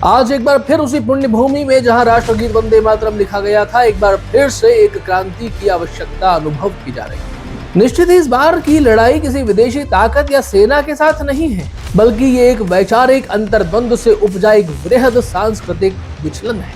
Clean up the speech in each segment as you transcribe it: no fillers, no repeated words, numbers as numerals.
आज एक बार फिर उसी पुण्य भूमि में जहां राष्ट्रगीत वंदे मातरम लिखा गया था, एक बार फिर से एक क्रांति की आवश्यकता अनुभव की जा रही है। निश्चित ही इस बार की लड़ाई किसी विदेशी ताकत या सेना के साथ नहीं है, बल्कि ये एक वैचारिक अंतर्द्वंद से उपजा एक वृहद सांस्कृतिक विचलन है,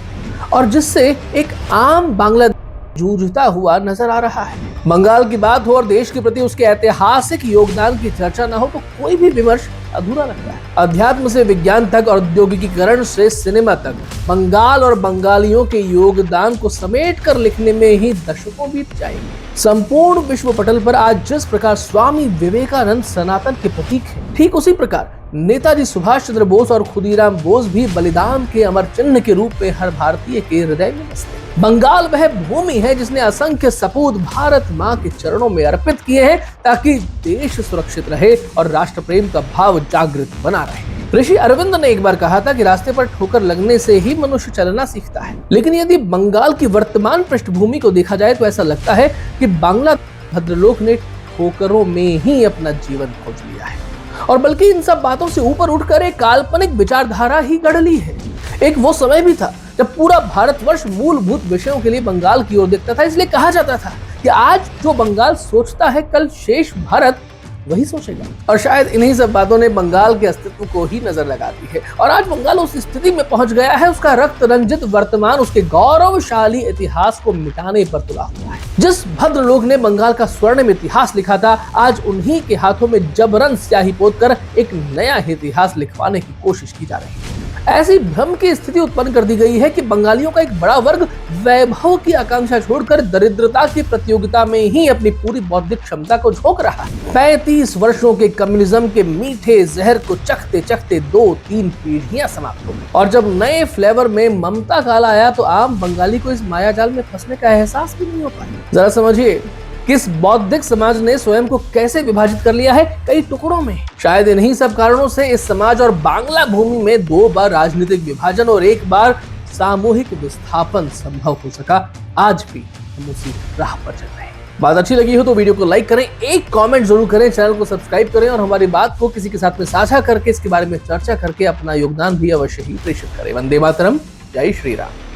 और जिससे एक आम बांग्लादेश जूझता हुआ नजर आ रहा है। बंगाल की बात हो और देश के प्रति उसके ऐतिहासिक योगदान की चर्चा न हो तो कोई भी विमर्श अधूरा लगता है। अध्यात्म से विज्ञान तक, औद्योगिकीकरण से सिनेमा तक, बंगाल और बंगालियों के योगदान को समेट कर लिखने में ही दशकों बीत जाएंगे। संपूर्ण विश्व पटल पर आज जिस प्रकार स्वामी विवेकानंद सनातन के प्रतीक है, ठीक उसी प्रकार नेताजी सुभाष चंद्र बोस और खुदीराम बोस भी बलिदान के अमर चिन्ह के रूप में हर भारतीय के हृदय में बसते हैं। बंगाल वह भूमि है जिसने असंख्य सपूत भारत माँ के चरणों में अर्पित किए हैं ताकि देश सुरक्षित रहे और राष्ट्र प्रेम का भाव जागृत बना रहे। ऋषि अरविंद ने एक बार कहा था कि रास्ते पर ठोकर लगने से ही मनुष्य चलना सीखता है, लेकिन यदि बंगाल की वर्तमान पृष्ठभूमि को देखा जाए तो ऐसा लगता है कि बांग्ला भद्रलोक ने ठोकरों में ही अपना जीवन खोज लिया है, और बल्कि इन सब बातों से ऊपर उठकर एक काल्पनिक विचारधारा ही गढ़ ली है। एक वो समय भी था जब पूरा भारतवर्ष मूलभूत विषयों के लिए बंगाल की ओर देखता था, इसलिए कहा जाता था कि आज जो बंगाल सोचता है कल शेष भारत वही सोचेगा। और शायद इन्हीं सब बातों ने बंगाल के अस्तित्व को ही नजर लगा दी है, और आज बंगाल उस स्थिति में पहुंच गया है, उसका रक्त रंजित वर्तमान उसके गौरवशाली इतिहास को मिटाने पर तुला हुआ है। जिस भद्रलोक ने बंगाल का स्वर्णिम इतिहास लिखा था, आज उन्हीं के हाथों में जबरन स्याही पोतकर एक नया इतिहास लिखवाने की कोशिश की जा रही है। ऐसी भ्रम की स्थिति उत्पन्न कर दी गई है कि बंगालियों का एक बड़ा वर्ग वैभव की आकांक्षा छोड़कर दरिद्रता की प्रतियोगिता में ही अपनी पूरी बौद्धिक क्षमता को झोंक रहा है। 35 वर्षों के कम्युनिज्म के मीठे जहर को चखते चखते 2-3 पीढ़ियां समाप्त हो गई, और जब नए फ्लेवर में ममता काल आया तो आम बंगाली को इस मायाजाल में फंसने का एहसास भी नहीं हो पाया। जरा समझिए किस बौद्धिक समाज ने स्वयं को कैसे विभाजित कर लिया है, कई टुकड़ों में। शायद इन्हीं सब कारणों से इस समाज और बांग्ला भूमि में 2 बार राजनीतिक विभाजन और 1 बार सामूहिक विस्थापन संभव हो सका। आज भी हम उसी राह पर चल रहे हैं। बात अच्छी लगी हो तो वीडियो को लाइक करें, एक कमेंट जरूर करें, चैनल को सब्सक्राइब करें और हमारी बात को किसी के साथ में साझा करके इसके बारे में चर्चा करके अपना योगदान भी अवश्य ही प्रेषित करें। वंदे मातरम, जय श्री राम।